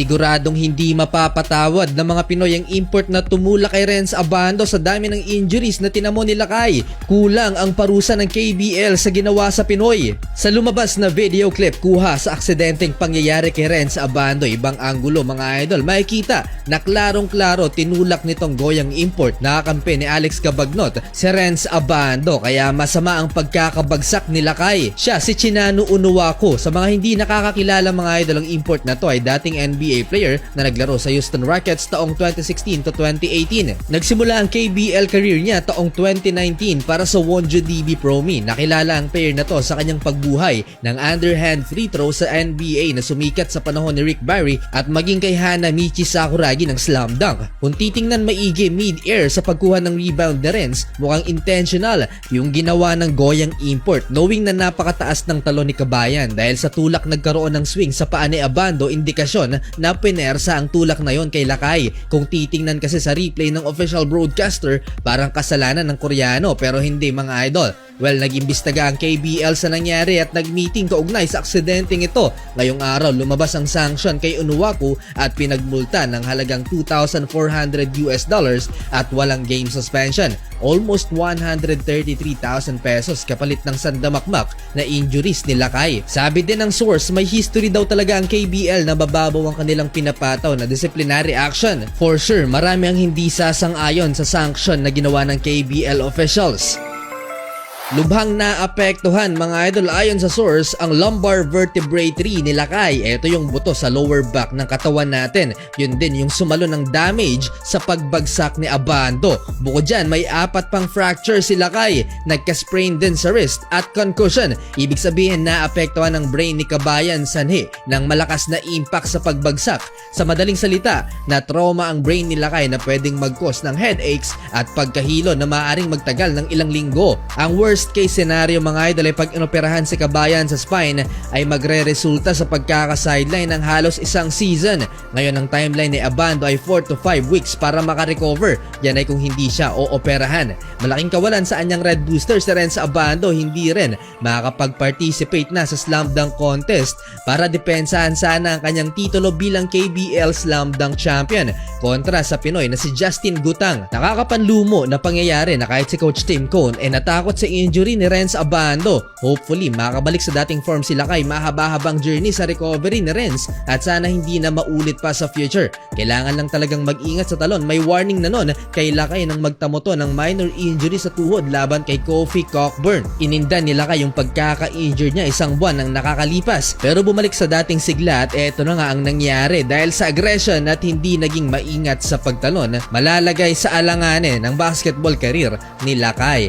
Siguradong hindi mapapatawad ng mga Pinoy ang import na tumulak kay Renz Abando sa dami ng injuries na tinamo ni Lakay. Kulang ang parusa ng KBL sa ginawa sa Pinoy. Sa lumabas na video clip kuha sa aksidenteng pangyayari kay Renz Abando, ibang anggulo mga idol, makikita na klarong-klaro tinulak nitong goyang import na kakampi ni Alex Cabagnot si Renz Abando, kaya masama ang pagkakabagsak ni Lakay. Siya si Chinano Unuwaku. Sa mga hindi nakakakilala mga idol, ang import na to ay dating NBA player na naglaro sa Houston Rockets taong 2016 to 2018. Nagsimula ang KBL career niya taong 2019 para sa Wonju DB Promi. Nakilala ang player na to sa kanyang pagbuhay ng underhand free throw sa NBA na sumikat sa panahon ni Rick Barry at maging kay Hana Michi Sakuragi ng slam dunk. Kung titingnan maigi mid-air sa pagkuha ng rebound ni Renz, mukhang intentional yung ginawa ng goyang import, knowing na napakataas ng talon ni Kabayan. Dahil sa tulak nagkaroon ng swing sa paa ni Abando, indikasyon na pinersa ang tulak na yon kay Lakay. Kung titingnan kasi sa replay ng official broadcaster, parang kasalanan ng Koreano, pero hindi mga idol. Well, nag-imbestiga ang KBL sa nangyari at nag-meeting kaugnay sa aksidenteng ito. Ngayong araw, lumabas ang sanction kay Unuwaku at pinagmulta ng halagang $2,400 at walang game suspension. Almost 133,000 pesos kapalit ng sandamakmak na injuries ni Lakay. Sabi din ng source, may history daw talaga ang KBL na bababaw ang kanilang pinapataw na disciplinary action. For sure, marami ang hindi sasang-ayon sa sanction na ginawa ng KBL officials. Lubhang naapektuhan mga idol ayon sa source ang lumbar vertebrae 3 ni Lakay. Ito yung buto sa lower back ng katawan natin. Yun din yung sumalo ng damage sa pagbagsak ni Abando. Bukod dyan, may 4 pang fracture si Lakay. Nagka-sprain din sa wrist at concussion. Ibig sabihin naapektuhan ng brain ni Kabayan sanhi ng malakas na impact sa pagbagsak. Sa madaling salita, na trauma ang brain ni Lakay na pwedeng mag-cause ng headaches at pagkahilo na maaaring magtagal ng ilang linggo. Ang worst case scenario mga idol ay pag inoperahan si Kabayan sa spine ay magre-resulta sa pagkaka-sideline ng halos isang season. Ngayon ang timeline ni Abando ay 4 to 5 weeks para makarecover. Yan ay kung hindi siya ooperahan. Malaking kawalan sa anyang Red Booster si Renz Abando, hindi rin makakapag-participate na sa slam dunk contest para depensahan sana ang kanyang titulo bilang KBL slam dunk champion kontra sa Pinoy na si Justin Gutang. Nakakapanlumo na pangyayari na kahit si Coach Tim Cone ay natakot sa injury ni Renz Abando. Hopefully makabalik sa dating form si Lakay. Mahaba-habang journey sa recovery ni Renz at sana hindi na maulit pa sa future. Kailangan lang talagang mag-ingat sa talon. May warning na nun kay Lakay nang magtamo to ng minor injury sa tuhod laban kay Kofi Cockburn. Inindan ni Lakay yung pagkaka-injured niya isang buwan nang nakakalipas, pero bumalik sa dating sigla at eto na nga ang nangyari. Dahil sa aggression at hindi naging maingat sa pagtalon, malalagay sa alanganin ng basketball career ni Lakay.